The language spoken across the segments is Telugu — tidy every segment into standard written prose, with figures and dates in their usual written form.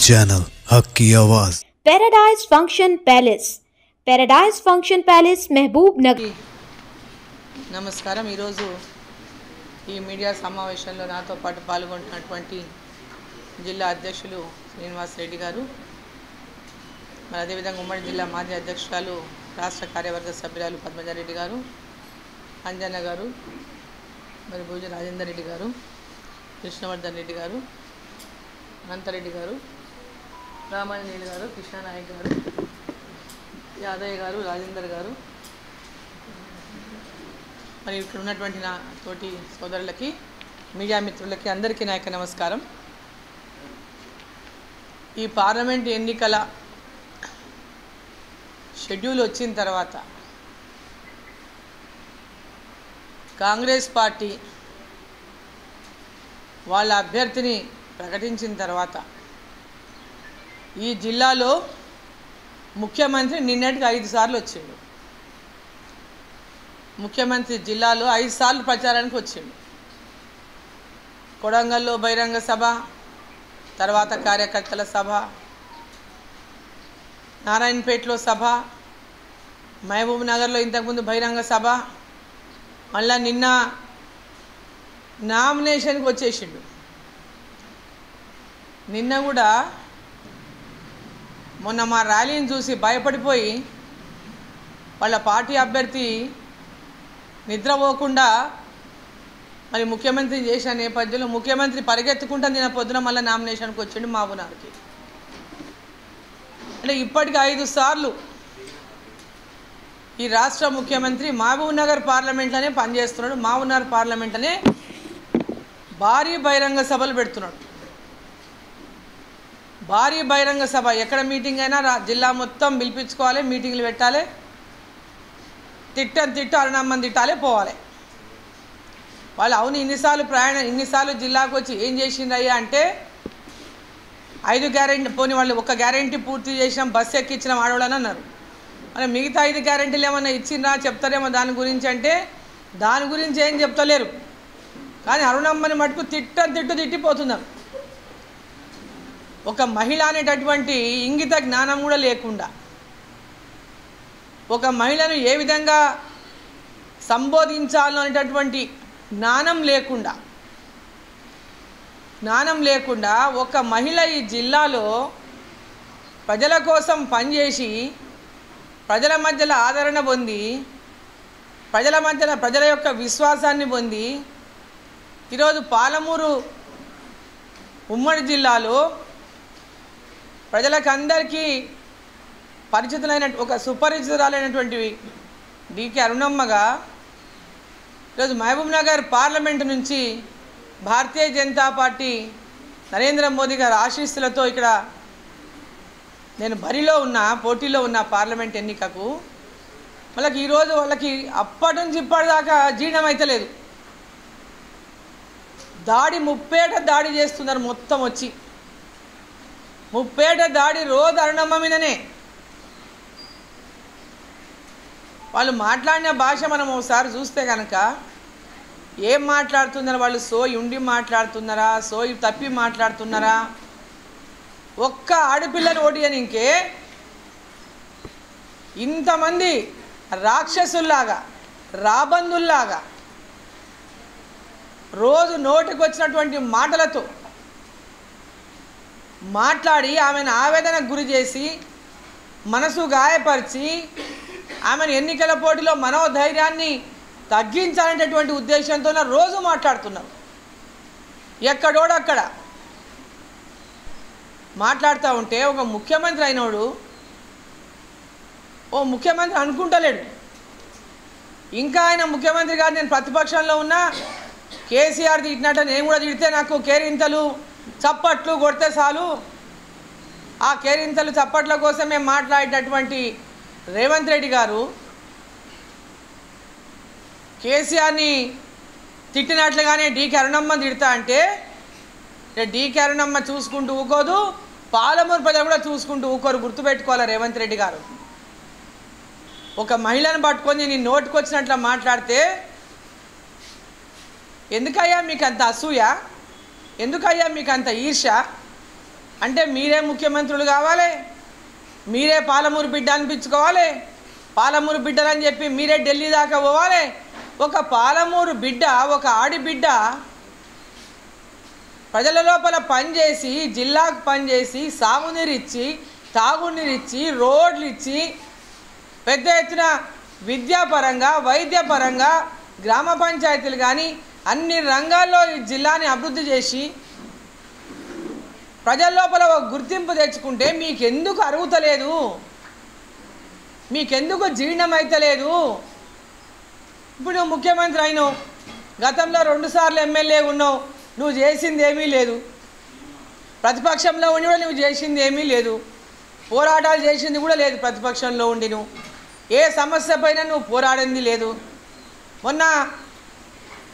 चैनल हक की आवाज। पैराडाइज फंक्शन पैलेस महबूब नगर। నమస్కారం। ఈరోజు ఈ మీడియా సమావేశంలో నాతో పాటు పాల్గొంటున్నటువంటి జిల్లా అధ్యక్షులు శ్రీనివాస్ రెడ్డి గారు, మరి అదేవిధంగా ఉమ్మడి జిల్లా మాజీ అధ్యక్షురాలు రాష్ట్ర కార్యవర్గ సభ్యురాలు పద్మజారెడ్డి గారు, అంజన్న గారు, మరి భూజ రాజేందర్ రెడ్డి గారు, కృష్ణవర్ధన్ రెడ్డి గారు, అనంతరెడ్డి గారు, రామాంజనేయులు గారు, కృష్ణానాయక్ గారు, యాదయ్య గారు, రాజేందర్ గారు, మరి ఇక్కడ ఉన్నటువంటి నా తోటి సోదరులకి, మీడియా మిత్రులకి అందరికీ నా యొక్క నమస్కారం। ఈ పార్లమెంట్ ఎన్నికల షెడ్యూల్ వచ్చిన తర్వాత కాంగ్రెస్ పార్టీ వాళ్ళ అభ్యర్థిని ప్రకటించిన తర్వాత ఈ జిల్లాలో ముఖ్యమంత్రి నిన్నటికి 5 సార్లు వచ్చిండు। ముఖ్యమంత్రి జిల్లాలో 5 సార్లు ప్రచారానికి వచ్చిండు। కొడంగల్లో బహిరంగ సభ, తర్వాత కార్యకర్తల సభ, నారాయణపేటలో సభ, మహబూబ్ నగర్లో ఇంతకుముందు బహిరంగ సభ, మళ్ళా నిన్న నామినేషన్కి వచ్చేసిండు। నిన్న కూడా మొన్న మా ర్యాలీని చూసి భయపడిపోయి వాళ్ళ పార్టీ అభ్యర్థి నిద్రపోకుండా మరి ముఖ్యమంత్రి చేసిన నేపథ్యంలో ముఖ్యమంత్రి పరిగెత్తుకుంటా నిన్న పొద్దున మళ్ళీ నామినేషన్కి వచ్చిండు మహబూబ్నగర్కి। అంటే ఇప్పటికి 5 సార్లు ఈ రాష్ట్ర ముఖ్యమంత్రి మహబూబ్నగర్ పార్లమెంట్లోనే పనిచేస్తున్నాడు। మహబూబ్నగర్ పార్లమెంట్లోనే భారీ బహిరంగ సభలు పెడుతున్నాడు। భారీ బహిరంగ సభ ఎక్కడ మీటింగ్ అయినా జిల్లా మొత్తం పిలిపించుకోవాలి, మీటింగ్లు పెట్టాలి, తిట్టు అరుణమ్మని తిట్టాలి, పోవాలి। వాళ్ళు అవును ఇన్నిసార్లు జిల్లాకు వచ్చి ఏం చేసిండ్రయ్యా అంటే 5 గ్యారెంటీ పోనీ వాళ్ళు ఒక గ్యారెంటీ పూర్తి చేసినాం, బస్సు ఎక్కించిన ఆడవాళ్ళని అన్నారు। మరి మిగతా 5 గ్యారెంటీలు ఏమన్నా ఇచ్చిండ్రా చెప్తారేమో దాని గురించి అంటే దాని గురించి ఏం చెప్తలేరు, కానీ అరుణమ్మని మటుకు తిట్టిపోతున్నారు। ఒక మహిళ అనేటటువంటి ఇంగిత జ్ఞానం కూడా లేకుండా, ఒక మహిళను ఏ విధంగా సంబోధించాలో అనేటటువంటి జ్ఞానం లేకుండా ఒక మహిళ ఈ జిల్లాలో ప్రజల కోసం పనిచేసి ప్రజల మధ్యలో ఆదరణ పొంది ప్రజల యొక్క విశ్వాసాన్ని పొంది ఈరోజు పాలమూరు ఉమ్మడి జిల్లాలో ప్రజలకందరికీ ఒక సుపరిచితురాలైనటువంటి డికే అరుణమ్మగా ఈరోజు మహబూబ్ నగర్ పార్లమెంటు నుంచి భారతీయ జనతా పార్టీ నరేంద్ర మోదీ గారి ఆశీస్సులతో ఇక్కడ నేను పోటీలో ఉన్న పార్లమెంట్ ఎన్నికకు వాళ్ళకి ఈరోజు అప్పటి నుంచి ఇప్పటిదాకా జీర్ణం అయితే లేదు। ముప్పేట దాడి చేస్తున్నారు, మొత్తం వచ్చి ముప్పేట దాడి రోజు అరుణమ్మ మీదనే। వాళ్ళు మాట్లాడిన భాష మనం ఒకసారి చూస్తే కనుక ఏం మాట్లాడుతున్నారు, వాళ్ళు సోయి ఉండి మాట్లాడుతున్నారా, సోయి తప్పి మాట్లాడుతున్నారా? ఒక్క ఆడపిల్లని ఓడియనికే ఇంతమంది రాక్షసుల్లాగా రాబందుల్లాగా రోజు నోటికి వచ్చినటువంటి మాటలతో మాట్లాడి ఆమెను ఆవేదనకు గురి చేసి మనసు గాయపరిచి ఆమెను ఎన్నికల పోటీలో మనోధైర్యాన్ని తగ్గించాలనేటటువంటి ఉద్దేశంతో రోజు మాట్లాడుతున్నారు। ఎక్కడోడక్కడ మాట్లాడుతూ ఉంటే ఒక ముఖ్యమంత్రి అయినోడు ఓ ముఖ్యమంత్రి అనుకుంటలేడు, ఇంకా ఆయన ముఖ్యమంత్రి గారు నేను ప్రతిపక్షంలో ఉన్నా కేసీఆర్ తిట్టినట్టు నేను కూడా తిడితే నాకు కేరింతలు చప్పట్లు కొడితే చాలు, ఆ కేరింతలు చప్పట్ల కోసమే మాట్లాడేటటువంటి రేవంత్ రెడ్డి గారు కేసీఆర్ని తిట్టినట్లుగానే డీకే అరుణమ్మ తిడతా అంటే డీకే అరుణమ్మ చూసుకుంటూ ఊకోదు, పాలమూరు ప్రజలు కూడా చూసుకుంటూ ఊకోరు, గుర్తుపెట్టుకోవాలి రేవంత్ రెడ్డి గారు। ఒక మహిళను పట్టుకొని నీ నోటికి వచ్చినట్లు మాట్లాడితే ఎందుకయ్యా మీకు అంత అసూయ, ఎందుకయ్యా మీకు అంత ఈర్ష్య? అంటే మీరే ముఖ్యమంత్రులు కావాలి, మీరే పాలమూరు బిడ్డ అనిపించుకోవాలి, పాలమూరు బిడ్డలని చెప్పి మీరే ఢిల్లీ దాకా పోవాలి. ఒక పాలమూరు బిడ్డ, ఒక ఆడిబిడ్డ ప్రజల లోపల పనిచేసి, జిల్లాకు పనిచేసి, సాగునీరిచ్చి, తాగునీరిచ్చి, రోడ్లు ఇచ్చి, పెద్ద ఎత్తున విద్యాపరంగా, వైద్యపరంగా, గ్రామ పంచాయతీలు కానీ అన్ని రంగాల్లో ఈ జిల్లాని అభివృద్ధి చేసి ప్రజల లోపల ఒక గుర్తింపు తెచ్చుకుంటే మీకెందుకు అరుగుతలేదు? మీకెందుకు జీర్ణమైతలేదు? ఇప్పుడు నువ్వు ముఖ్యమంత్రి అయినావు, గతంలో 2 సార్లు ఎమ్మెల్యే ఉన్నావు, నువ్వు చేసింది ఏమీ లేదు. ప్రతిపక్షంలో ఉండి కూడా నువ్వు చేసింది ఏమీ లేదు, పోరాటాలు చేసింది కూడా లేదు. ప్రతిపక్షంలో ఉండి నువ్వు ఏ సమస్య పైన నువ్వు పోరాడింది లేదు. మొన్న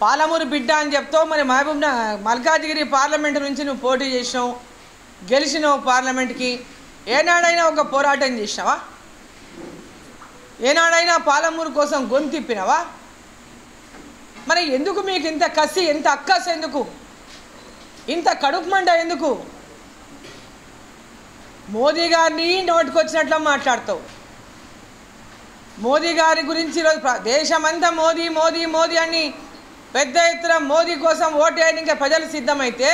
పాలమూరు బిడ్డ అని చెప్తావు, మరి మల్కాజ్గిరి పార్లమెంటు నుంచి నువ్వు పోటీ చేసినావు, గెలిచినావు పార్లమెంట్కి. ఏనాడైనా ఒక పోరాటం చేసినావా? ఏనాడైనా పాలమూరు కోసం గొంతిప్పినావా? మరి ఎందుకు మీకు ఇంత కసి, ఇంత అక్కసు ఎందుకు, ఇంత కడుపు మంట ఎందుకు? మోదీ గారిని నోటికొచ్చినట్లు మాట్లాడతావు. మోదీ గారి గురించి ఈరోజు దేశమంతా మోదీ మోదీ మోదీ అని పెద్ద ఎత్తున మోదీ కోసం ఓటేయడానికి ప్రజలు సిద్ధమైతే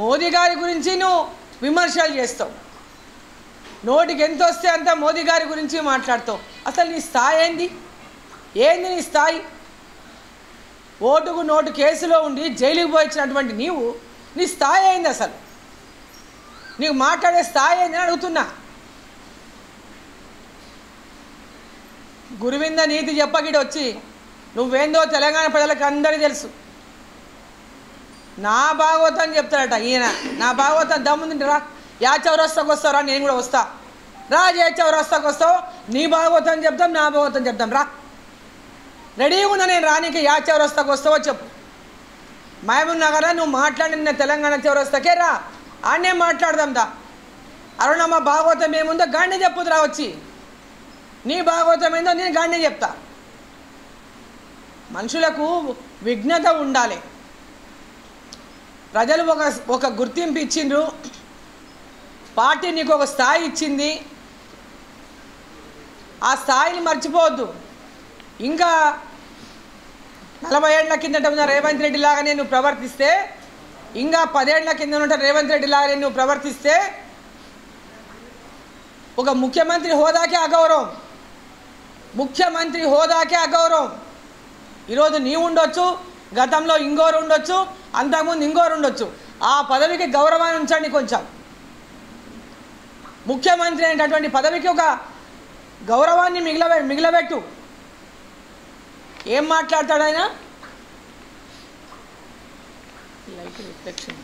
మోదీ గారి గురించి నువ్వు విమర్శలు చేస్తావు. నోటికి ఎంత వస్తే అంత మోదీ గారి గురించి మాట్లాడతావు. అసలు నీ స్థాయి ఏంది? ఏంది నీ స్థాయి? ఓటుకు నోటు కేసులో ఉండి జైలుకి పోయించినటువంటి నీ స్థాయి ఏంది? అసలు నీకు మాట్లాడే స్థాయి ఏందని అడుగుతున్నా. గురువింద నీతి చెప్పగిడి వచ్చి నువ్వేందో తెలంగాణ ప్రజలకు అందరికీ తెలుసు. నా భాగవతం చెప్తాడట ఈయన. నా భాగవతం దమ్ముంది రా, యా చౌరస్తాకు వస్తావు, నేను కూడా వస్తా. రా, ఏ చౌరస్తాకు వస్తావు, నీ భాగవతం చెప్తాం, నా భాగవతం చెప్తాం. రా, రెడీగా ఉన్నా నేను రానికి. యా చౌరస్తాకు వస్తావో చెప్పు. మహబూబ్ నగర్లో నువ్వు మాట్లాడిన తెలంగాణ చౌరస్తాకే రా, ఆడనే మాట్లాడదాం. దా అరుణమ్మ భాగవతం ఏముందో గాంధీ చెప్పుదు రా వచ్చి. నీ భాగవతం ఏందో నేను గాంధీ చెప్తా. మనుషులకు విఘ్నత ఉండాలి. ప్రజలు ఒక గుర్తింపు ఇచ్చిండ్రు, పార్టీ నీకు ఒక స్థాయి ఇచ్చింది. ఆ స్థాయిని మర్చిపోవద్దు. ఇంకా 40 ఏళ్ల కిందట ఉన్న రేవంత్ రెడ్డి లాగానే నువ్వు ప్రవర్తిస్తే, ఇంకా 10 ఏళ్ల కింద ఉన్న రేవంత్ రెడ్డి లాగానే నువ్వు ప్రవర్తిస్తే ఒక ముఖ్యమంత్రి హోదాకే అగౌరవం. ముఖ్యమంత్రి హోదాకే అగౌరవం. ఈరోజు నీవు ఉండొచ్చు, గతంలో ఇంకోరు ఉండొచ్చు, అంతకుముందు ఇంకోరు ఉండొచ్చు. ఆ పదవికి గౌరవాన్ని ఉంచండి కొంచెం. ముఖ్యమంత్రి అనేటటువంటి పదవికి ఒక గౌరవాన్ని మిగిలబెట్టు. ఏం మాట్లాడతాడు ఆయన? Light reflection.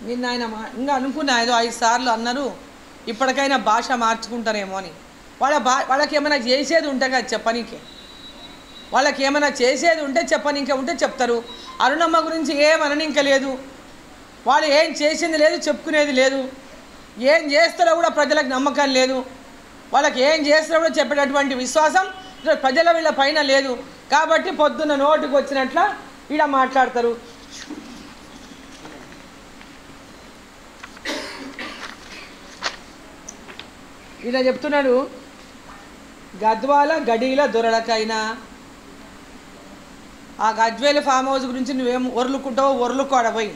నిన్న ఆయన ఇంకా అనుకున్నా ఏదో 5 సార్లు అన్నారు, ఇప్పటికైనా భాష మార్చుకుంటారేమో అని. వాళ్ళకి ఏమైనా చేసేది ఉంటే కదా చెప్పనీకే. వాళ్ళకి ఏమైనా చేసేది ఉంటే చెప్పనీకే ఉంటే చెప్తారు. అరుణమ్మ గురించి ఏమనని ఇంకా లేదు. వాళ్ళు ఏం చేసింది లేదు, చెప్పుకునేది లేదు. ఏం చేస్తారో కూడా ప్రజలకు నమ్మకం లేదు. వాళ్ళకి ఏం చేస్తారో కూడా చెప్పేటటువంటి విశ్వాసం ప్రజల వీళ్ళ పైన లేదు. కాబట్టి పొద్దున్న నోటికి వచ్చినట్ల ఈడ మాట్లాడతారు. ఈయన చెప్తున్నాడు, గద్వాల గడీల దొరలకైనా ఆ గజ్వేల్ ఫామ్ హౌస్ గురించి నువ్వేం ఒర్లుకుంటావో ఒర్లుకోడపోయి,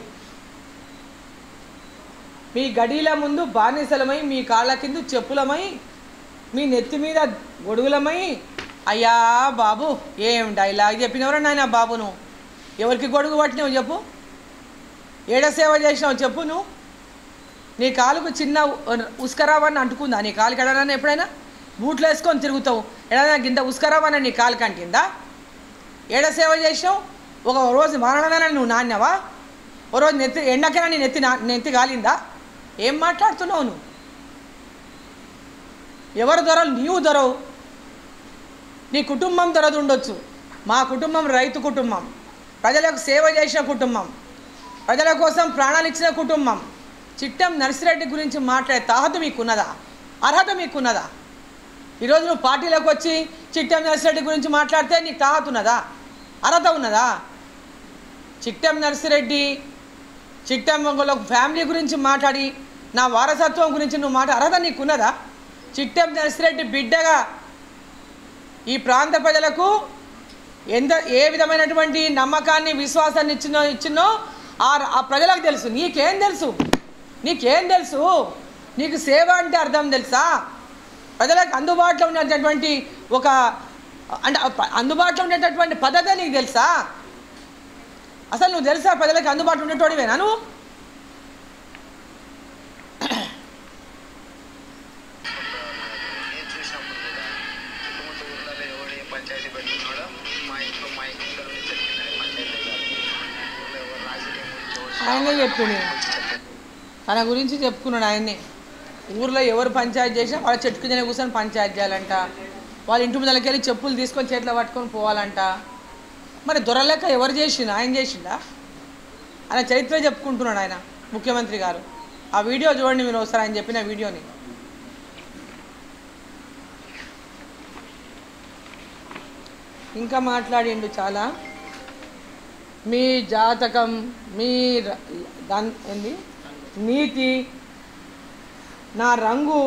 మీ గడీల ముందు బానిసలమై, మీ కాళ్ళ కింద చెప్పులమై, మీ నెత్తి మీద గొడుగులమై. అయ్యా బాబు, ఏం డైలాగ్ చెప్పినవరా నాయన బాబు? నువ్వు ఎవరికి గొడుగు పట్టినావు చెప్పు? ఏడ సేవ చేసినావు చెప్పు? నువ్వు నీ కాలుకు చిన్న ఉస్కరావని అంటుకుందా? నీ కాలుకి ఎడనా ఎప్పుడైనా బూట్లు వేసుకొని తిరుగుతావు, ఎడనా గింత ఉస్కరావని నీ కాలుకి అంటిందా? ఏడ సేవ చేసినావు? ఒక రోజు మరణమైనా నువ్వు నాణ్యవా? ఓ రోజు ఎండకైనా నీ నెత్తి గాలిందా? ఏం మాట్లాడుతున్నావు నువ్వు? ఎవరు దొరలు? నీవు దొరవు. నీ కుటుంబం దొరదు ఉండొచ్చు. మా కుటుంబం రైతు కుటుంబం, ప్రజలకు సేవ చేసిన కుటుంబం, ప్రజల కోసం ప్రాణాలు ఇచ్చిన కుటుంబం. చిట్టం నర్సిరెడ్డి గురించి మాట్లాడే తాహత మీకున్నదా? అర్హత మీకున్నదా? ఈరోజు నువ్వు పార్టీలోకి వచ్చి చిట్టం నర్సిరెడ్డి గురించి మాట్లాడితే నీకు తాహత ఉన్నదా? అర్హత ఉన్నదా? చిట్టెం నర్సిరెడ్డి చిట్టెంలో ఫ్యామిలీ గురించి మాట్లాడి నా వారసత్వం గురించి నువ్వు అర్హత నీకున్నదా? చిట్టెం నర్సిరెడ్డి బిడ్డగా ఈ ప్రాంత ప్రజలకు ఏ విధమైనటువంటి నమ్మకాన్ని విశ్వాసాన్ని ఇచ్చినో ఆ ప్రజలకు తెలుసు. నీకేం తెలుసు? నీకు సేవ అంటే అర్థం తెలుసా? ప్రజలకు అందుబాటులో ఉండేటటువంటి అందుబాటులో ఉండేటటువంటి పద్ధతి నీకు తెలుసా? అసలు నువ్వు తెలుసా ప్రజలకు అందుబాటులో ఉండేటోడివేనా నువ్వు? ఆయనే చెప్పిండు, తన గురించి చెప్పుకున్నాడు. ఆయన్ని ఊర్లో ఎవరు పంచాయతీ చేసినా వాళ్ళ చెట్టు కిందనే కూర్చొని పంచాయతీ చేయాలంట. వాళ్ళ ఇంటి ముందరకి వెళ్ళి చెప్పులు తీసుకొని చేతిలో పట్టుకొని పోవాలంట. మరి దొరలేక ఎవరు చేసిండు? ఆయన చేసిండా? ఆయన చరిత్ర చెప్పుకుంటున్నాడు ఆయన ముఖ్యమంత్రి గారు. ఆ వీడియో చూడండి మీరు ఒకసారి, ఆయన చెప్పిన వీడియోని. ఇంకా మాట్లాడిండు చాలా. మీ జాతకం, మీ ఏంది నీతి, నా రంగు,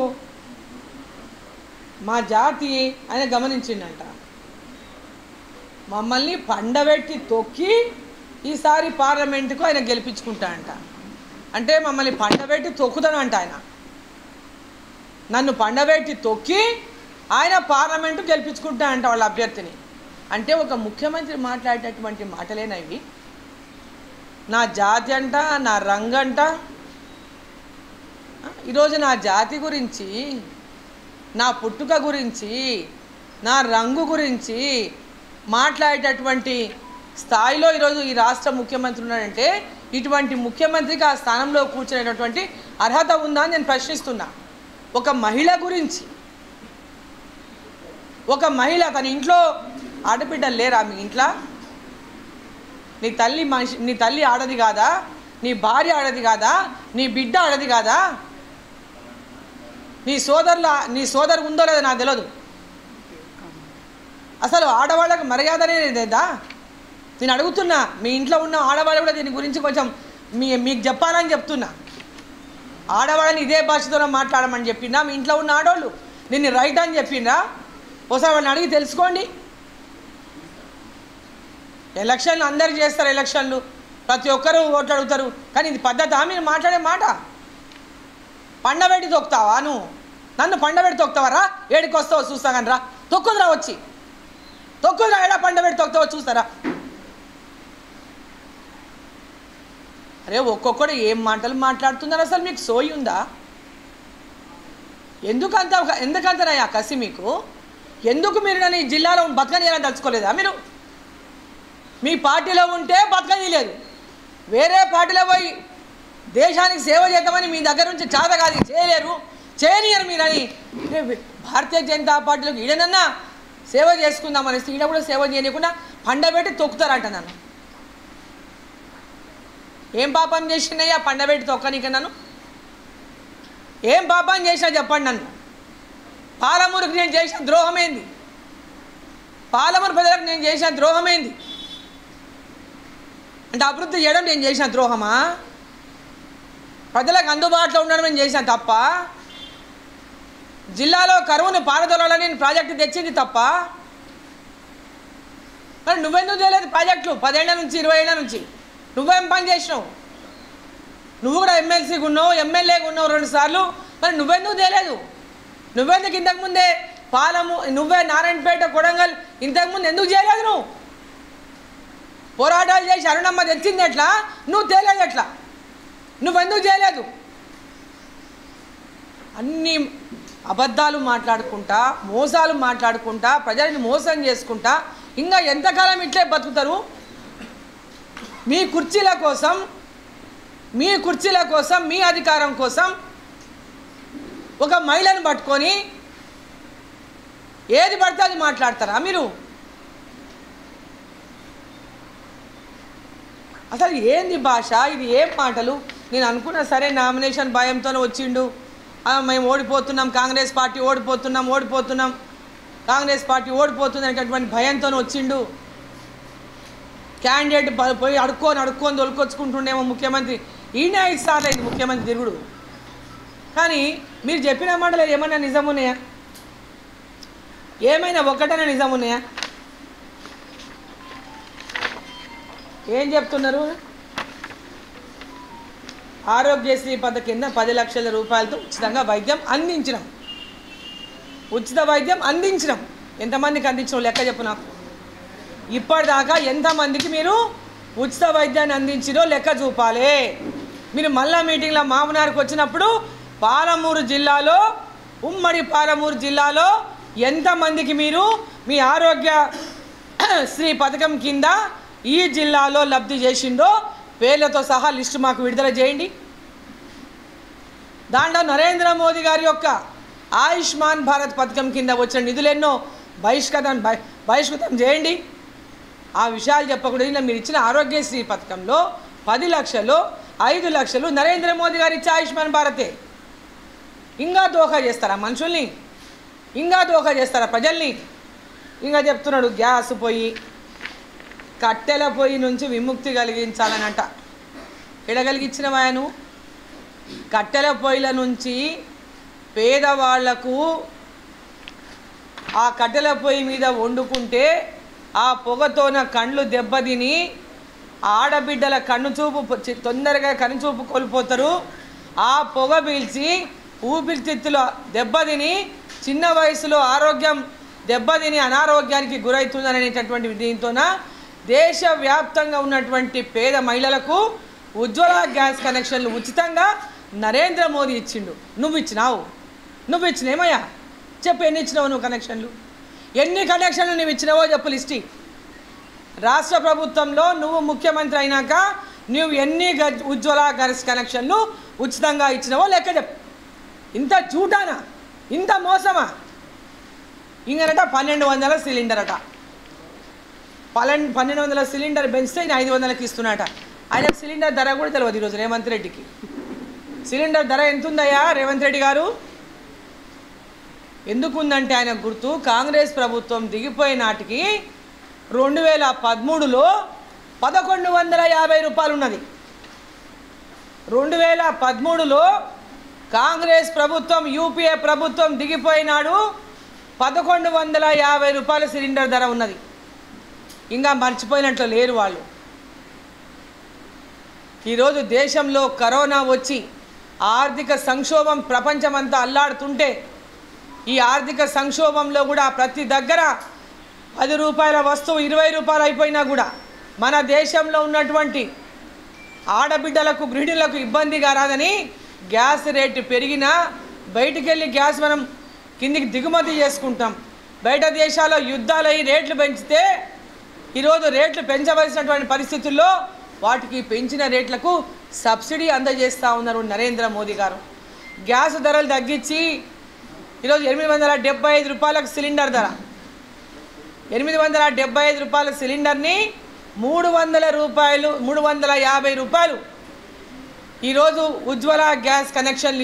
మా జాతి ఆయన గమనించిండంట. మమ్మల్ని పండబెట్టి తొక్కి ఈసారి పార్లమెంటుకు ఆయన గెలిపించుకుంటాడంట. అంటే మమ్మల్ని పండబెట్టి తొక్కుతానంట ఆయన. నన్ను పండబెట్టి తొక్కి ఆయన పార్లమెంటు గెలిపించుకుంటాడంట వాళ్ళ అభ్యర్థిని. అంటే ఒక ముఖ్యమంత్రి మాట్లాడేటటువంటి మాటలేనా ఇవి? నా జాతి అంట, నా రంగు అంట. ఈరోజు నా జాతి గురించి, నా పుట్టుక గురించి, నా రంగు గురించి మాట్లాడేటటువంటి స్థాయిలో ఈరోజు ఈ రాష్ట్ర ముఖ్యమంత్రి ఉన్నాడంటే ఇటువంటి ముఖ్యమంత్రికి ఆ స్థానంలో కూర్చునేటటువంటి అర్హత ఉందా అని నేను ప్రశ్నిస్తున్నా. ఒక మహిళ గురించి, ఒక మహిళ తన ఇంట్లో ఆడబిడ్డలు లేరా? మీ ఇంట్లో నీ తల్లి ఆడది కాదా? నీ భార్య ఆడది కాదా? నీ బిడ్డ ఆడది కాదా? నీ సోదరు ఉందో లేదో నాకు తెలియదు. అసలు ఆడవాళ్ళకు మర్యాద అనేది లేదా? నేను అడుగుతున్నా, మీ ఇంట్లో ఉన్న ఆడవాళ్ళు కూడా దీని గురించి కొంచెం మీకు చెప్పాలని చెప్తున్నా. ఆడవాళ్ళని ఇదే భాషతో మాట్లాడమని చెప్పిందా మీ ఇంట్లో ఉన్న ఆడవాళ్ళు? నిన్ను రైట్ అని చెప్పిందా? ఒకసారి వాళ్ళని అడిగి తెలుసుకోండి. ఎలక్షన్లు అందరు చేస్తారు, ఎలక్షన్లు ప్రతి ఒక్కరూ ఓట్లు అడుగుతారు. కానీ ఇది పద్ధతా మీరు మాట్లాడే మాట? పండబెట్టి తొక్కుతావా నువ్వు? నన్ను పండబెట్టి తొక్కుతావా? రా, ఏడికి వస్తావో చూస్తా కానీ రా, తొక్కుదురా, వచ్చి తొక్కుదురా, ఏడా పండబెట్టి తొక్కుతావో చూస్తారా? అరే ఒక్కొక్కడు ఏం మాటలు మాట్లాడుతున్నారు? అసలు మీకు సోయి ఉందా? ఎందుకంతనయ్యా కసి మీకు? ఎందుకు మీరు నన్ను ఈ జిల్లాలో బతకనీయాలని తలుచుకోలేదా? మీరు మీ పార్టీలో ఉంటే బతకనీయలేదు, వేరే పార్టీలో పోయి దేశానికి సేవ చేద్దామని మీ దగ్గర నుంచి చాత కాదు చేయలేరు మీరని భారతీయ జనతా పార్టీలోకి ఈడనన్నా సేవ చేసుకుందామనేసి ఈడ కూడా సేవ చేయకుండా పండబెట్టి తొక్కుతారంట నన్ను. ఏం పాపం చేసినయ్యా పండబెట్టి తొక్కనిక నన్ను? ఏం పాపం చేసినా చెప్పండి నన్ను. పాలమూరుకు నేను చేసిన ద్రోహమేంది? పాలమూరు ప్రజలకు నేను చేసిన ద్రోహమేంది? అంటే అభివృద్ధి చేయడం నేను చేసిన ద్రోహమా? ప్రజలకు అందుబాటులో ఉండడం నేను చేసిన తప్ప? జిల్లాలో కరువును పారదోలాలని నేను ప్రాజెక్టు తెచ్చింది తప్ప? మరి నువ్వెందుకు చేయలేదు ప్రాజెక్టులు? 10 ఏళ్ల నుంచి 20 ఏళ్ల నుంచి నువ్వేం పని చేసినావు? నువ్వు కూడా ఎమ్మెల్సీగా ఉన్నావు, ఎమ్మెల్యేగా ఉన్నావు 2 సార్లు. మరి నువ్వెందుకు చేయలేదు? నువ్వెందుకు ఇంతకుముందే నువ్వే నారాయణపేట, కొడంగల్ ఇంతకుముందు ఎందుకు చేయలేదు? నువ్వు పోరాటాలు చేసి అరుణమ్మ తెచ్చింది ఎట్లా? నువ్వు తేలేదు ఎట్లా? నువ్వెందుకు చేయలేదు? అన్ని అబద్ధాలు మాట్లాడుకుంటా, మోసాలు మాట్లాడుకుంటా, ప్రజల్ని మోసం చేసుకుంటా ఇంకా ఎంతకాలం ఇట్లే బతుకుతారు? మీ కుర్చీల కోసం, మీ అధికారం కోసం ఒక మహిళను పట్టుకొని ఏది పడితే అది మాట్లాడతారా మీరు? అసలు ఏంది భాష ఇది? ఏం మాటలు? నేను అనుకున్నా సరే నామినేషన్ భయంతోనే వచ్చిండు, మేము ఓడిపోతున్నాం, కాంగ్రెస్ పార్టీ ఓడిపోతున్నాం, కాంగ్రెస్ పార్టీ ఓడిపోతుంది అనేటటువంటి భయంతోనే వచ్చిండు. క్యాండిడేట్ పోయి అడుక్కొని తొలుకొచ్చుకుంటుండేమో ముఖ్యమంత్రి. ఈయన 5 సార్లు అయింది ముఖ్యమంత్రి తిరుగుడు. కానీ మీరు చెప్పిన మాటలు ఏమైనా నిజం ఉన్నాయా? ఏమైనా ఒక్కటైనా నిజం ఉన్నాయా? ఏం చెప్తున్నారు? ఆరోగ్యశ్రీ పథకం కింద 10 లక్షల రూపాయలతో ఉచితంగా వైద్యం అందించినాం. ఉచిత వైద్యం అందించినాం. ఎంతమందికి అందించినాం లెక్క చెప్పు నాకు. ఇప్పటిదాకా ఎంతమందికి మీరు ఉచిత వైద్యాన్ని అందించినో లెక్క చూపాలి. మీరు మళ్ళా మీటింగ్లో మామనార్కి వచ్చినప్పుడు పాలమూరు జిల్లాలో, ఉమ్మడి పాలమూరు జిల్లాలో ఎంతమందికి మీరు మీ ఆరోగ్య శ్రీ పథకం కింద ఈ జిల్లాలో లబ్ధి చేసిండో పేర్లతో సహా లిస్టు మాకు విడుదల చేయండి. దాంట్లో నరేంద్ర మోదీ గారి యొక్క ఆయుష్మాన్ భారత్ పథకం కింద వచ్చిన నిధులెన్నో బహిష్కృతం చేయండి. ఆ విషయాలు చెప్పకూడదు. మీరు ఇచ్చిన ఆరోగ్యశ్రీ పథకంలో 10 లక్షలు 5 లక్షలు నరేంద్ర మోదీ గారు ఇచ్చే ఆయుష్మాన్ భారతే. ఇంకా దోఖా చేస్తారా మనుషుల్ని? ఇంకా దోఖా చేస్తారా ప్రజల్ని? ఇంకా చెప్తున్నాడు గ్యాస్ పొయ్యి, కట్టెల పొయ్యి నుంచి విముక్తి కలిగించాలనంట. ఎడగలిగించినవాయను కట్టెల పొయ్యిల నుంచి పేదవాళ్లకు ఆ కట్టెల పొయ్యి మీద వండుకుంటే ఆ పొగతోన కండ్లు దెబ్బతిని ఆడబిడ్డల తొందరగా కనుచూపు కోల్పోతారు. ఆ పొగ పీల్చి ఊపిరితిత్తులో దెబ్బతిని చిన్న వయసులో ఆరోగ్యం దెబ్బతిని అనారోగ్యానికి గురవుతుందనేటటువంటి దీంతోన దేశవ్యాప్తంగా ఉన్నటువంటి పేద మహిళలకు ఉజ్వల గ్యాస్ కనెక్షన్లు ఉచితంగా నరేంద్ర మోదీ ఇచ్చిండు. నువ్వు ఇచ్చినేమయ్యా చెప్పు. ఎన్ని ఇచ్చినావు నువ్వు కనెక్షన్లు? ఎన్ని కనెక్షన్లు నువ్వు ఇచ్చినావో చెప్పు లిస్టి. రాష్ట్ర ప్రభుత్వంలో నువ్వు ముఖ్యమంత్రి అయినాక నువ్వు ఎన్ని ఉజ్వల గ్యాస్ కనెక్షన్లు ఉచితంగా ఇచ్చినావో లెక్క చెప్పు. ఇంత చూటానా? ఇంత మోసమా? ఇంకనట 1200 సిలిండర్ అట. 1200 సిలిండర్ పెంచితే ఆయన 500కి ఇస్తున్నట. ఆయన సిలిండర్ ధర కూడా తెలియదు ఈరోజు రేవంత్ రెడ్డికి. సిలిండర్ ధర ఎంత ఉందయ్యా రేవంత్ రెడ్డి గారు? ఎందుకుందంటే ఆయన గుర్తు కాంగ్రెస్ ప్రభుత్వం దిగిపోయే నాటికి 2013లో 1150 రూపాయలు ఉన్నది. 2013లో కాంగ్రెస్ ప్రభుత్వం యూపీఏ ప్రభుత్వం దిగిపోయినాడు 1150 రూపాయల సిలిండర్ ధర ఉన్నది. ఇంకా మర్చిపోయినట్లు లేరు వాళ్ళు. ఈరోజు దేశంలో కరోనా వచ్చి ఆర్థిక సంక్షోభం ప్రపంచమంతా అల్లాడుతుంటే ఈ ఆర్థిక సంక్షోభంలో కూడా ప్రతి దగ్గర 10 రూపాయల వస్తువు 20 రూపాయలు అయిపోయినా కూడా మన దేశంలో ఉన్నటువంటి ఆడబిడ్డలకు గృహిణులకు ఇబ్బందిగా రాదని గ్యాస్ రేటు పెరిగినా బయటికి వెళ్ళి గ్యాస్ మనం కిందికి దిగుమతి చేసుకుంటాం. బయట దేశాల్లో యుద్ధాలై రేట్లు పెంచితే ఈరోజు రేట్లు పెంచవలసినటువంటి పరిస్థితుల్లో వాటికి పెంచిన రేట్లకు సబ్సిడీ అందజేస్తూ ఉన్నారు నరేంద్ర మోదీ గారు. గ్యాస్ ధరలు తగ్గించి ఈరోజు 875 రూపాయలకు సిలిండర్ ధర, 875 రూపాయల సిలిండర్ని 300 రూపాయలు 350 రూపాయలు ఈరోజు ఉజ్వల గ్యాస్ కనెక్షన్లు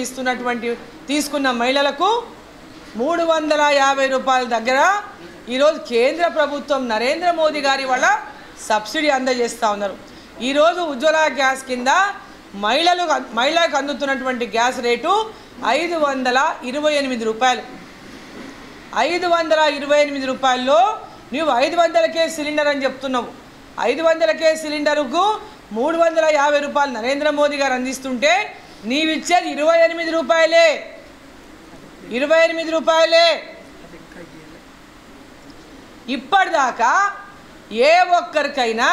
తీసుకున్న మహిళలకు 350 రూపాయల దగ్గర ఈరోజు కేంద్ర ప్రభుత్వం నరేంద్ర మోదీ గారి వల్ల సబ్సిడీ అందజేస్తూ ఉన్నారు. ఈరోజు ఉజ్వల గ్యాస్ కింద మహిళలకు అందుతున్నటువంటి గ్యాస్ రేటు 528 రూపాయలు. 528 రూపాయల్లో నువ్వు 500కే సిలిండర్ అని చెప్తున్నావు. 500కే సిలిండర్కు 350 రూపాయలు నరేంద్ర మోదీ గారు అందిస్తుంటే నీవిచ్చేది 28 రూపాయలే. 28 రూపాయలే. ఇప్పటిదాకా ఏ ఒక్కరికైనా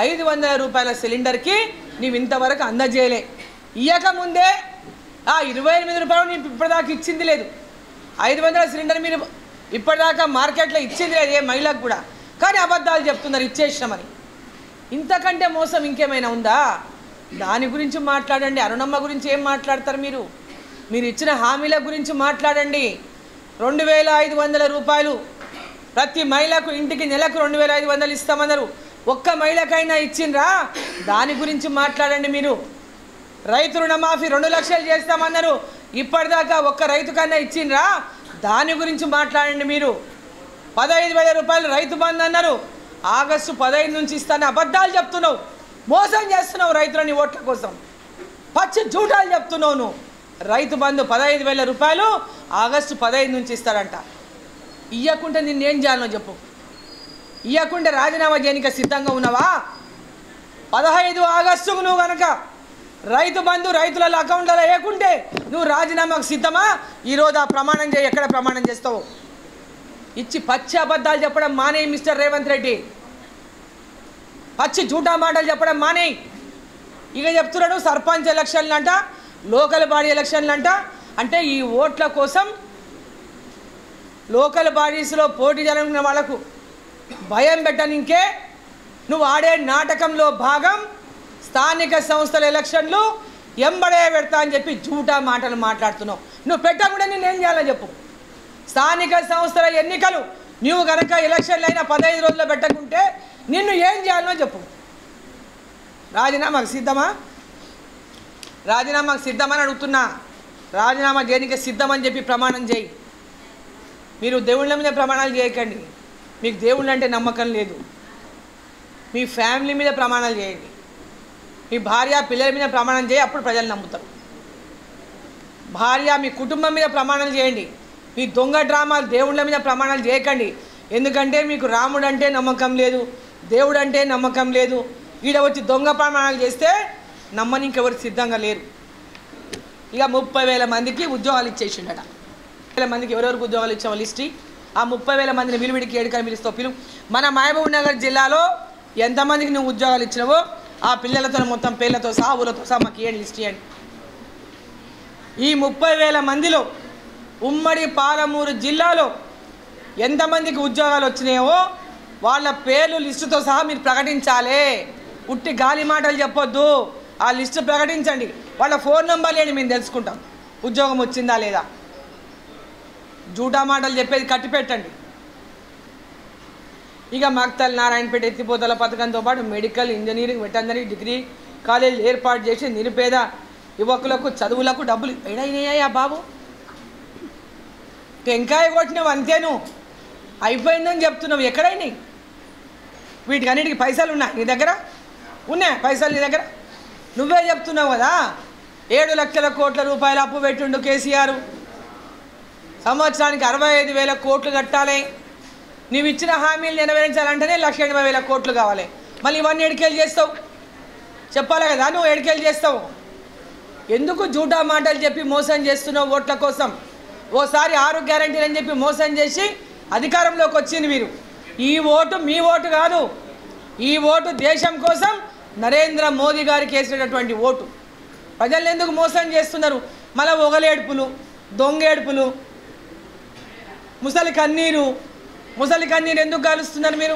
500 రూపాయల సిలిండర్కి నీవు ఇంతవరకు అందజేయలే. ఇయ్యకముందే 28 రూపాయలు నీకు ఇప్పటిదాకా ఇచ్చింది లేదు. 500 సిలిండర్ మీరు ఇప్పటిదాకా మార్కెట్లో ఇచ్చింది లేదు ఏ మహిళకు కూడా. కానీ అబద్ధాలు చెప్తున్నారు ఇచ్చేసినామని. ఇంతకంటే మోసం ఇంకేమైనా ఉందా? దాని గురించి మాట్లాడండి. అరుణమ్మ గురించి ఏం మాట్లాడతారు మీరు? మీరు ఇచ్చిన హామీల గురించి మాట్లాడండి. 2500 రూపాయలు ప్రతి మహిళకు ఇంటికి నెలకు 2500 ఇస్తామన్నారు. ఒక్క మహిళకైనా ఇచ్చిండ్రా? దాని గురించి మాట్లాడండి మీరు. రైతు రుణమాఫీ 2 లక్షలు చేస్తామన్నారు. ఇప్పటిదాకా ఒక్క రైతుకైనా ఇచ్చిండ్రా? దాని గురించి మాట్లాడండి మీరు. 15,000 రూపాయలు రైతు బంధు అన్నారు. ఆగస్టు 15 నుంచి ఇస్తాను అబద్ధాలు చెప్తున్నావు, మోసం చేస్తున్నావు రైతులని ఓట్ల కోసం, పచ్చి జూటాలు చెప్తున్నావు నువ్వు. రైతు బంధు 15,000 రూపాయలు ఆగస్టు 15 నుంచి ఇస్తారంట. ఇయ్యకుంటే నిన్నేం చేయాలో చెప్పు. ఇయ్యకుంటే రాజీనామా చేయడానికి సిద్ధంగా ఉన్నావా? 15 ఆగస్టుకు నువ్వు కనుక రైతు బంధు రైతుల అకౌంట్లలో వేయకుంటే నువ్వు రాజీనామాకు సిద్ధమా? ఈరోజు ఆ ప్రమాణం చేయి. ఎక్కడ ప్రమాణం చేస్తావు? ఇచ్చి పచ్చి అబద్ధాలు చెప్పడం మానేయి మిస్టర్ రేవంత్ రెడ్డి. పచ్చి జూటా మాటలు చెప్పడం మానేయి. ఇక చెప్తున్నాడు సర్పంచ్ ఎలక్షన్లు అంట, లోకల్ బాడీ ఎలక్షన్లు అంట. అంటే ఈ ఓట్ల కోసం లోకల్ బాడీస్లో పోటీ జరిగిన వాళ్ళకు భయం పెట్టనికే నువ్వు ఆడే నాటకంలో భాగం స్థానిక సంస్థల ఎలక్షన్లు ఎంబడే పెడతా అని చెప్పి జూటా మాటలు మాట్లాడుతున్నావు. నువ్వు పెట్టకుండా నేనేం చేయాలని చెప్పు. స్థానిక సంస్థల ఎన్నికలు నువ్వు కనుక ఎలక్షన్లు అయినా 15 రోజుల్లో పెట్టకుంటే నిన్ను ఏం చేయాలో చెప్పు. రాజీనామాకు సిద్ధమా? రాజీనామాకు సిద్ధమని అడుగుతున్నా. రాజీనామా చేయడానికి సిద్ధమని చెప్పి ప్రమాణం చేయి. మీరు దేవుళ్ళ మీద ప్రమాణాలు చేయకండి. మీకు దేవుళ్ళు అంటే నమ్మకం లేదు. మీ ఫ్యామిలీ మీద ప్రమాణాలు చేయండి. మీ భార్య పిల్లల మీద ప్రమాణం చేయి, అప్పుడు ప్రజలు నమ్ముతారు. భార్య మీ కుటుంబం మీద ప్రమాణాలు చేయండి. మీ దొంగ డ్రామాలు దేవుళ్ళ మీద ప్రమాణాలు చేయకండి. ఎందుకంటే మీకు రాముడు అంటే నమ్మకం లేదు, దేవుడు అంటే నమ్మకం లేదు. ఈడ వచ్చి దొంగ ప్రమాణాలు చేస్తే నమ్మని ఇంకెవరు సిద్ధంగా లేరు. ఇక 30,000 మందికి ఉద్యోగాలు ఇచ్చేసిండట. 30,000 మందికి ఎవరెవరికి ఉద్యోగాలు ఇచ్చామో లిస్ట్. ఆ 30,000 మందిని విలువిడికి ఏడుకని పిలుస్తావు పిలువు. మన మహబూబ్ నగర్ జిల్లాలో ఎంతమందికి నువ్వు ఉద్యోగాలు ఇచ్చినావో ఆ పిల్లలతో మొత్తం పేర్లతో సహా ఊళ్ళతో సహా మాకు ఏం లిస్ట్ ఇవ్వండి. ఈ 30,000 మందిలో ఉమ్మడి పాలమూరు జిల్లాలో ఎంతమందికి ఉద్యోగాలు వచ్చినాయో వాళ్ళ పేర్లు లిస్టుతో సహా మీరు ప్రకటించాలి. ఉట్టి గాలి మాటలు చెప్పొద్దు. ఆ లిస్టు ప్రకటించండి. వాళ్ళ ఫోన్ నెంబర్లు ఏంటి మేము తెలుసుకుంటాం ఉద్యోగం వచ్చిందా లేదా. జూటా మాటలు చెప్పేది కట్టి పెట్టండి. ఇక మక్తల్ నారాయణపేట ఎత్తిపోతల పథకంతో పాటు మెడికల్, ఇంజనీరింగ్, వెటర్నరీ, డిగ్రీ కాలేజీలు ఏర్పాటు చేసి నిరుపేద యువకులకు చదువులకు డబ్బులు ఎడైనాయా బాబు? టెంకాయ కొట్టినవు అంతేను, అయిపోయిందని చెప్తున్నావు. ఎక్కడైనాయి? వీటికన్నిటికి పైసలు ఉన్నాయి నీ దగ్గర? ఉన్నాయి పైసలు నీ దగ్గర? నువ్వే చెప్తున్నావు కదా 7 లక్షల కోట్ల రూపాయల అప్పు పెట్టిండు కేసీఆర్. సంవత్సరానికి 65,000 కోట్లు కట్టాలి. నువ్వు ఇచ్చిన హామీలు నెరవేర్చాలంటేనే 1,80,000 కోట్లు కావాలి. మళ్ళీ ఇవన్నీ ఎడికేలు చేస్తావు? చెప్పాలి కదా నువ్వు ఎడికేలు చేస్తావు. ఎందుకు జూటా మాటలు చెప్పి మోసం చేస్తున్నావు ఓట్ల కోసం? ఓసారి 6 గ్యారెంటీలు అని చెప్పి మోసం చేసి అధికారంలోకి వచ్చింది మీరు. ఈ ఓటు మీ ఓటు కాదు. ఈ ఓటు దేశం కోసం నరేంద్ర మోదీ గారికి వేసినటువంటి ఓటు. ప్రజలు ఎందుకు మోసం చేస్తున్నారు? మళ్ళీ ఒగలేడుపులు, దొంగేడుపులు, ముసలి కన్నీరు ఎందుకు కాలుస్తున్నారు మీరు?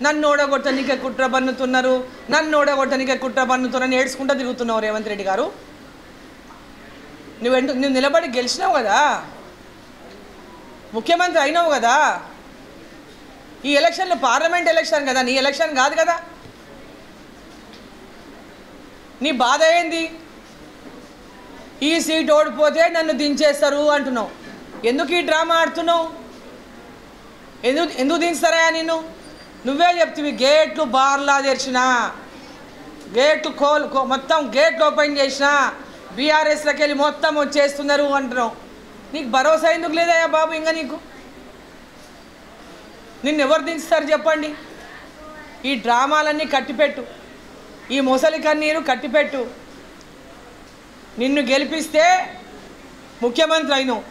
నన్ను ఓడగొట్టనికే కుట్ర పన్నుతున్నారు, నన్ను ఓడగొట్టనికే కుట్ర పన్నుతున్నారని ఏడ్చుకుంటూ తిరుగుతున్నావు రేవంత్ రెడ్డి గారు. నువ్వు నిలబడి గెలిచినావు కదా, ముఖ్యమంత్రి అయినావు కదా. ఈ ఎలక్షన్లు పార్లమెంట్ ఎలక్షన్ కదా, నీ ఎలక్షన్ కాదు కదా. నీ బాధ ఏంది? ఈ సీట్ ఓడిపోతే నన్ను దించేస్తారు అంటున్నావు. ఎందుకు ఈ డ్రామా ఆడుతున్నావు? ఎందుకు దించుతారా నిన్ను? నువ్వే చెప్తివి గేట్లు బార్లా తెరిచినా, గేట్లు మొత్తం గేట్లు ఓపెన్ చేసినా బీఆర్ఎస్లోకి వెళ్ళి మొత్తం వచ్చేస్తున్నారు అంటున్నావు. నీకు భరోసా ఎందుకు లేదయ్యా బాబు? ఇంకా నీకు నిన్ను ఎవరు దించుతారు చెప్పండి? ఈ డ్రామాలన్నీ కట్టిపెట్టు, ఈ మొసలి కన్నీరు కట్టిపెట్టు. నిన్ను గెలిపిస్తే ముఖ్యమంత్రి అయినావు.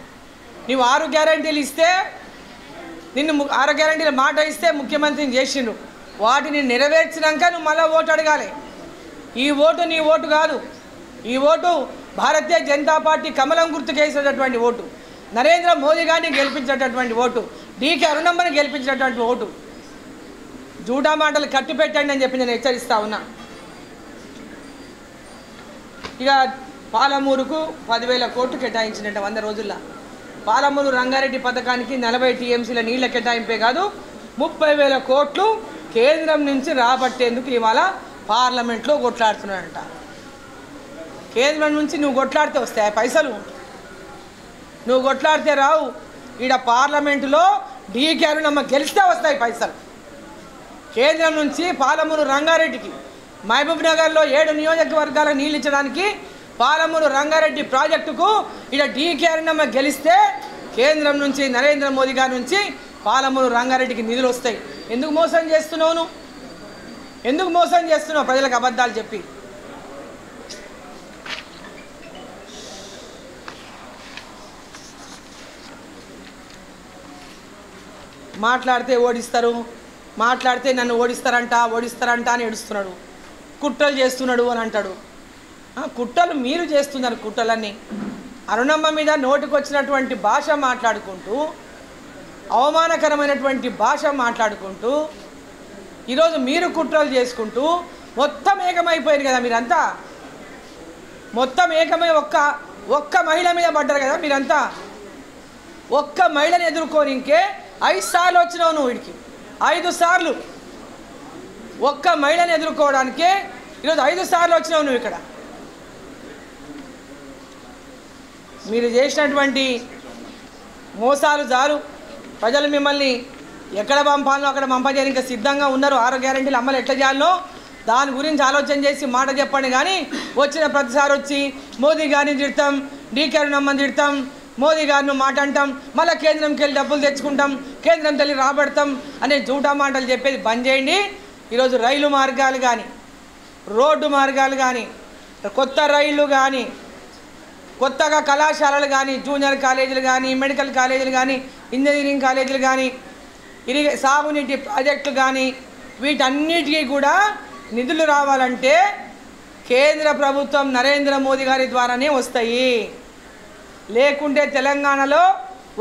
నువ్వు 6 గ్యారెంటీలు ఇస్తే, నిన్ను 6 గ్యారెంటీల మాట ఇస్తే ముఖ్యమంత్రిని చేసిండు. వాటిని నెరవేర్చినాక నువ్వు మళ్ళీ ఓటు అడగాలి. ఈ ఓటు నీ ఓటు కాదు. ఈ ఓటు భారతీయ జనతా పార్టీ కమలం గుర్తుకేసేటటువంటి ఓటు, నరేంద్ర మోదీ గారిని గెలిపించేటటువంటి ఓటు, డీకే అరుణమ్మని గెలిపించేటటువంటి ఓటు. జూటా మాటలు కట్టి పెట్టండి అని చెప్పి నేను హెచ్చరిస్తా ఉన్నా. ఇక పాలమూరుకు 10,000 కోట్లు కేటాయించినట్టు 100 రోజుల్లో. పాలమూరు రంగారెడ్డి పథకానికి 40 టీఎంసీల నీళ్ల కేటాయింపే కాదు 30,000 కోట్లు కేంద్రం నుంచి రాబట్టేందుకు ఇవాళ పార్లమెంట్లో కొట్లాడుతున్నాడంట. కేంద్రం నుంచి నువ్వు కొట్లాడితే వస్తాయి పైసలు? నువ్వు కొట్లాడితే రావు. ఈడ పార్లమెంటులో డీకే అరుణమ్మ గెలిస్తే వస్తాయి పైసలు. కేంద్రం నుంచి పాలమూరు రంగారెడ్డికి మహబూబ్ నగర్లో 7 నియోజకవర్గాలకు నీళ్ళు ఇచ్చడానికి పాలమూరు రంగారెడ్డి ప్రాజెక్టుకు ఇక్కడ డీకే అరుణమ్మ గెలిస్తే కేంద్రం నుంచి నరేంద్ర మోదీ గారి నుంచి పాలమూరు రంగారెడ్డికి నిధులు వస్తాయి. ఎందుకు మోసం చేస్తున్నావు? ఎందుకు మోసం చేస్తున్నావు ప్రజలకు అబద్ధాలు చెప్పి? మాట్లాడితే ఓడిస్తారు, మాట్లాడితే నన్ను ఓడిస్తారంట అని ఏడుస్తున్నాడు, కుట్రలు చేస్తున్నాడు అని అంటాడు. కుట్రలు మీరు చేస్తున్నారు. కుట్రలన్నీ అరుణమ్మ మీద నోటికి వచ్చినటువంటి భాష మాట్లాడుకుంటూ, అవమానకరమైనటువంటి భాష మాట్లాడుకుంటూ ఈరోజు మీరు కుట్రలు చేసుకుంటూ మొత్తం ఏకమైపోయారు కదా మీరంతా. మొత్తం ఏకమై ఒక్క మహిళ మీద పడ్డారు కదా మీరంతా. ఒక్క మహిళను ఎదుర్కొని ఇంకే 5 సార్లు వచ్చినావు నువ్వు వీడికి. 5 సార్లు ఒక్క మహిళను ఎదుర్కోవడానికే ఈరోజు 5 సార్లు వచ్చినావు నువ్వు ఇక్కడ. మీరు చేసినటువంటి మోసాలు చాలు. ప్రజలు మిమ్మల్ని ఎక్కడ పంపాలో అక్కడ పంపజేయడానికి ఇంకా సిద్ధంగా ఉన్నారు. 6 గ్యారెంటీలు అమలు ఎట్లా చేయాలో దాని గురించి ఆలోచన చేసి మాట చెప్పండి. కానీ వచ్చిన ప్రతిసారి వచ్చి మోదీ గారిని తిడతాం, డీకే అరుణమ్మని తిడతాం, మోదీ గారిని మాట అంటాం, మళ్ళీ కేంద్రంకి వెళ్ళి డబ్బులు తెచ్చుకుంటాం, కేంద్రం తల్లి రాబడతాం అనే జూటా మాటలు చెప్పేది బంద్ చేయండి. ఈరోజు రైలు మార్గాలు కానీ, రోడ్డు మార్గాలు కానీ, కొత్త రైళ్లు కానీ, కొత్తగా కళాశాలలు కానీ, జూనియర్ కాలేజీలు కానీ, మెడికల్ కాలేజీలు కానీ, ఇంజనీరింగ్ కాలేజీలు కానీ, సాగునీటి ప్రాజెక్టులు కానీ, వీటన్నిటికీ కూడా నిధులు రావాలంటే కేంద్ర ప్రభుత్వం నరేంద్ర మోదీ గారి ద్వారానే వస్తాయి. లేకుంటే తెలంగాణలో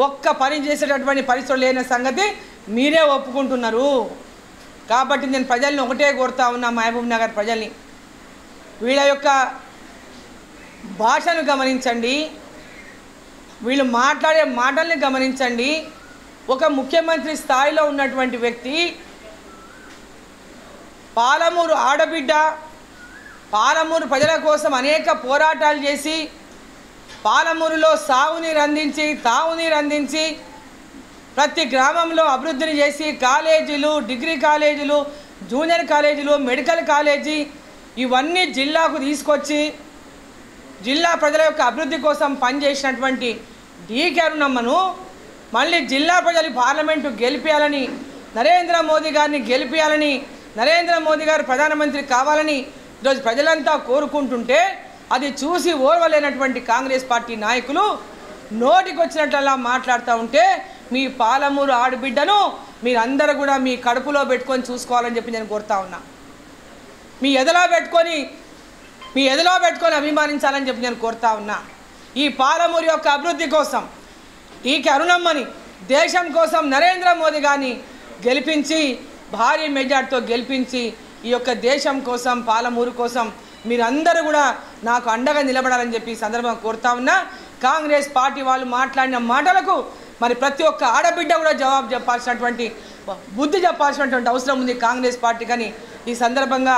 ఒక్క పని చేసేటటువంటి పరిస్థితులు లేని సంగతి మీరే ఒప్పుకుంటున్నారు. కాబట్టి నేను ప్రజల్ని ఒకటే కోరుతా ఉన్నా, మహబూబ్ నగర్ ప్రజల్ని, వీళ్ళ యొక్క భాషను గమనించండి, వీళ్ళు మాట్లాడే మాటల్ని గమనించండి. ఒక ముఖ్యమంత్రి స్థాయిలో ఉన్నటువంటి వ్యక్తి, పాలమూరు ఆడబిడ్డ, పాలమూరు ప్రజల కోసం అనేక పోరాటాలు చేసి పాలమూరులో సాగునీరు అందించి, తాగునీరు అందించి, ప్రతి గ్రామంలో అభివృద్ధిని చేసి కాలేజీలు, డిగ్రీ కాలేజీలు, జూనియర్ కాలేజీలు, మెడికల్ కాలేజీ ఇవన్నీ జిల్లాకు తీసుకొచ్చి జిల్లా ప్రజల యొక్క అభివృద్ధి కోసం పనిచేసినటువంటి డీకే అరుణమ్మను మళ్ళీ జిల్లా ప్రజలు పార్లమెంటు గెలిపించాలని, నరేంద్ర మోదీ గారిని గెలిపించాలని, నరేంద్ర మోదీ గారు ప్రధానమంత్రి కావాలని ఈరోజు ప్రజలంతా కోరుకుంటుంటే అది చూసి ఓర్వలేనటువంటి కాంగ్రెస్ పార్టీ నాయకులు నోటికి వచ్చినట్లలా మాట్లాడుతూ ఉంటే మీ పాలమూరు ఆడబిడ్డను మీరందరూ కూడా మీ కడుపులో పెట్టుకొని చూసుకోవాలని చెప్పి నేను కోరుతా ఉన్నా. మీ ఎదలో పెట్టుకొని అభిమానించాలని చెప్పి నేను కోరుతా ఉన్నా. ఈ పాలమూరు యొక్క అభివృద్ధి కోసం డీకే అరుణమ్మని, దేశం కోసం నరేంద్ర మోదీ గారిని గెలిపించి, భారీ మెజార్టీతో గెలిపించి ఈ యొక్క దేశం కోసం, పాలమూరు కోసం మీరందరూ కూడా నాకు అండగా నిలబడాలని చెప్పి సందర్భంగా కోరుతా ఉన్నా. కాంగ్రెస్ పార్టీ వాళ్ళు మాట్లాడిన మాటలకు మరి ప్రతి ఒక్క ఆడబిడ్డ కూడా జవాబు చెప్పాల్సినటువంటి, బుద్ధి చెప్పాల్సినటువంటి అవసరం ఉంది కాంగ్రెస్ పార్టీ. కానీ ఈ సందర్భంగా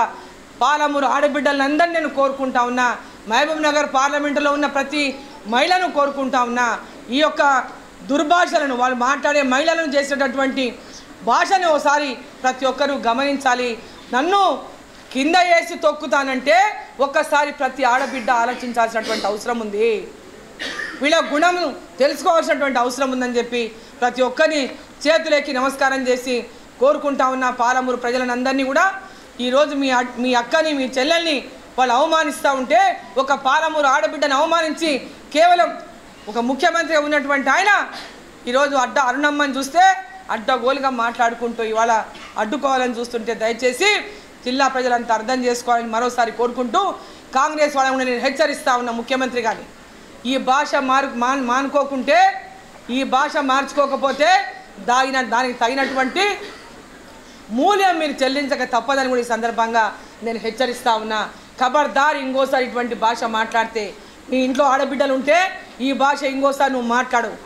పాలమూరు ఆడబిడ్డలందరినీ నేను కోరుకుంటా ఉన్నా. మహబూబ్ నగర్ పార్లమెంటులో ఉన్న ప్రతి మహిళను కోరుకుంటా ఉన్నా. ఈ యొక్క దుర్భాషలను, వాళ్ళు మాట్లాడే మహిళలను చేసేటటువంటి భాషను ఒకసారి ప్రతి ఒక్కరూ గమనించాలి. నన్ను కింద వేసి తొక్కుతానంటే ఒక్కసారి ప్రతి ఆడబిడ్డ ఆలోచించాల్సినటువంటి అవసరం ఉంది. వీళ్ళ గుణము తెలుసుకోవాల్సినటువంటి అవసరం ఉందని చెప్పి ప్రతి ఒక్కరిని చేతులెక్కి నమస్కారం చేసి కోరుకుంటా ఉన్న పాలమూరు ప్రజలందరినీ కూడా ఈరోజు మీ అక్కని, మీ చెల్లెల్ని వాళ్ళు అవమానిస్తూ ఉంటే, ఒక పాలమూరు ఆడబిడ్డను అవమానించి కేవలం ఒక ముఖ్యమంత్రిగా ఉన్నటువంటి ఆయన ఈరోజు అరుణమ్మని చూస్తే అడ్డగోలుగా మాట్లాడుకుంటూ ఇవాళ అడ్డుకోవాలని చూస్తుంటే దయచేసి జిల్లా ప్రజలంతా అర్థం చేసుకోవాలని మరోసారి కోరుకుంటూ కాంగ్రెస్ వాళ్ళని కూడా నేను హెచ్చరిస్తూ ఉన్నా. ముఖ్యమంత్రి గారిని ఈ భాష మానుకోకుంటే, ఈ భాష మార్చుకోకపోతే దానికి తగినటువంటి మూల్యం మీరు చెల్లించక తప్పదని కూడా ఈ సందర్భంగా నేను హెచ్చరిస్తూ ఉన్నా. ఖబర్దార్ ఇంకోసారి ఇటువంటి భాష మాట్లాడితే, నీ ఇంట్లో ఆడబిడ్డలు ఉంటే ఈ భాష ఇంకోసారి నువ్వు మాట్లాడవు.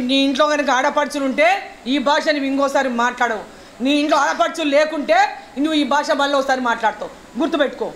నీ ఇంట్లో కనుక ఆడపడుచులు ఉంటే ఈ భాష నువ్వు ఇంకోసారి మాట్లాడవు. నీ ఇంట్లో ఆడపడుచులు లేకుంటే నువ్వు ఈ భాష మళ్ళీ ఒకసారి మాట్లాడతావు. గుర్తుపెట్టుకో.